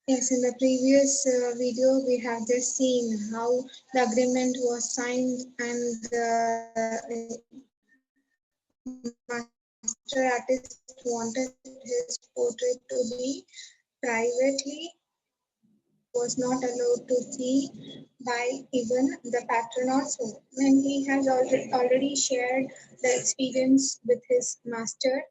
Yes, in the previous video, we have just seen how the agreement was signed and master artist wanted his portrait to be privately was not allowed to see by even the patron also. And he has already shared the experience with his master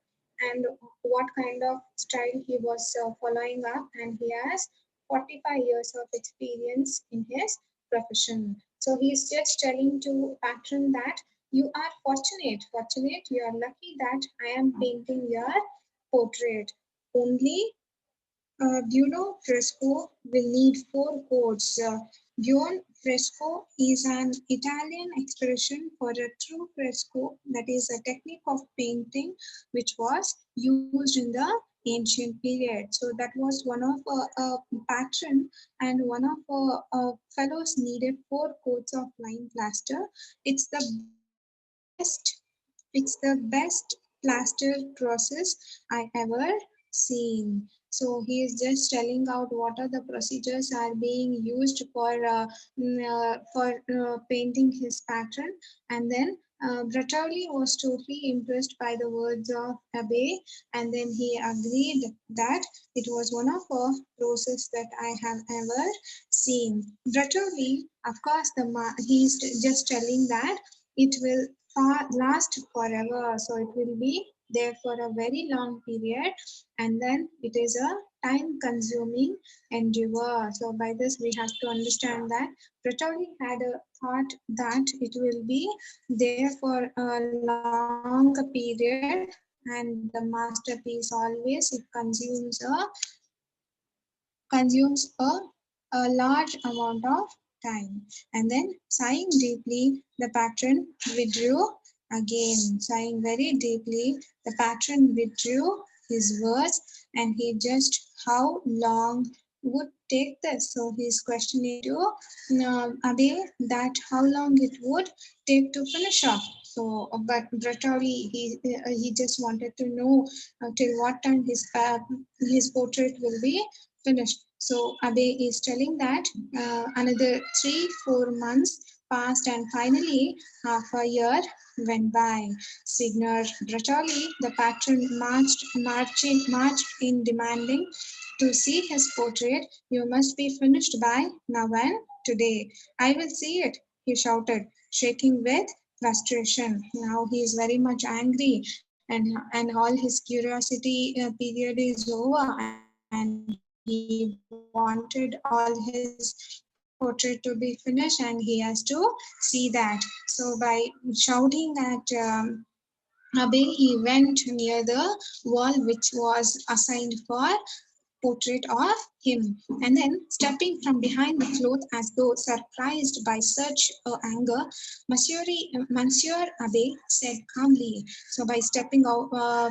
and what kind of style he was following up. And he has 45 years of experience in his profession. So he's just telling to patron that you are fortunate, you are lucky that I am painting your portrait. Only Buono fresco will need four coats. Buon fresco is an Italian expression for a true fresco, that is a technique of painting which was used in the ancient period. So that was one of a patron and one of fellows needed four coats of lime plaster. It's the best it's the best plaster process I ever seen. So he is just telling out what are the procedures are being used for painting his pattern, and then Bertolli was totally impressed by the words of Abe, and then he agreed that it was one of the process that I have ever seen. Bertolli, of course, he's just telling that it will last forever. So it will be there for a very long period, and then it is a time consuming endeavor. So by this we have to understand that Bertolli had a thought that it will be there for a long period, and the masterpiece always it consumes a large amount of time. And then sighing deeply, the patron withdrew again. Sighing very deeply, the patron withdrew his words, and he just how long would take this. So he's questioning to Abe that how long it would take to finish off. So, but Brattori, he just wanted to know till what time his portrait will be finished. So Abe is telling that another 3-4 months passed, and finally half a year went by. Signor Bertolli, the patron, marched in demanding to see his portrait. You must be finished by now and today. I will see it, he shouted, shaking with frustration. Now he is very much angry, and all his curiosity period is over, and he wanted all his portrait to be finished, and he has to see that. So by shouting at Abe, he went near the wall which was assigned for portrait of him, and then stepping from behind the cloth as though surprised by such anger, Monsieur Abe said calmly. So by stepping out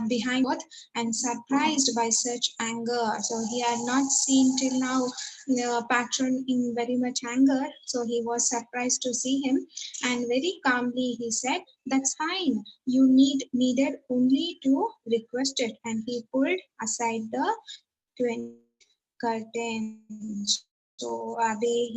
behind the cloth and surprised by such anger, so he had not seen till now the patron in very much anger, so he was surprised to see him, and very calmly he said, "That's fine. You needed only to request it." And he pulled aside the 20 feet curtain. So Abe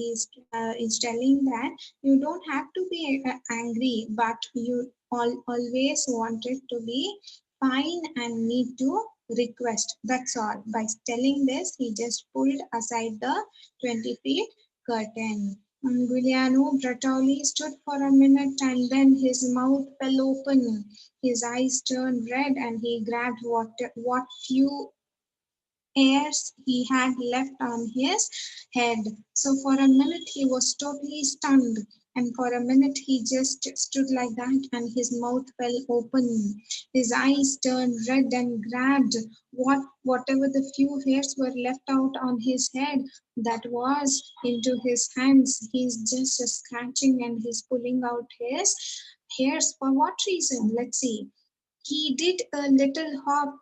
is telling that you don't have to be angry, but you always wanted to be fine and need to request. That's all. By telling this, he just pulled aside the 20 feet curtain. Giuliano Bertolli stood for a minute, and then his mouth fell open. His eyes turned red, and he grabbed what few hairs he had left on his head. So for a minute he was totally stunned, and for a minute he just stood like that, and his mouth fell open. His eyes turned red and grabbed whatever the few hairs were left out on his head that was into his hands. He's just scratching and he's pulling out his hairs. For what reason? Let's see. He did a little hop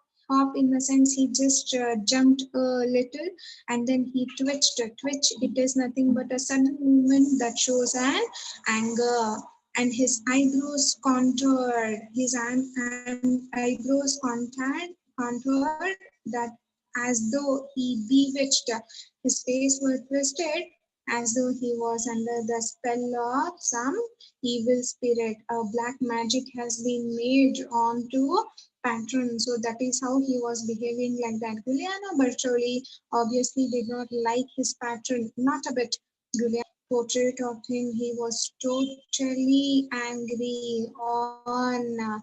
in the sense he just jumped a little, and then he twitched. Twitch, it is nothing but a sudden movement that shows an anger. And his eyebrows contoured, his eyebrows contoured that as though he bewitched. His face was twisted as though he was under the spell of some evil spirit. A black magic has been made onto patron, so that is how he was behaving like that. Giuliano Bertoli obviously did not like his patron, not a bit. Giuliano portrait of him, he was totally angry on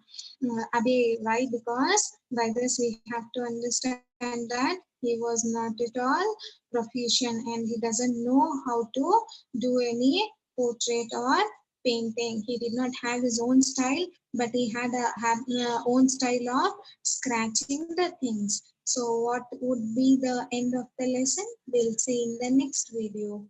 Abe. Why? Because by this we have to understand that he was not at all proficient and he doesn't know how to do any portrait or painting. He did not have his own style, but he had own style of scratching the things. So what would be the end of the lesson? We'll see in the next video.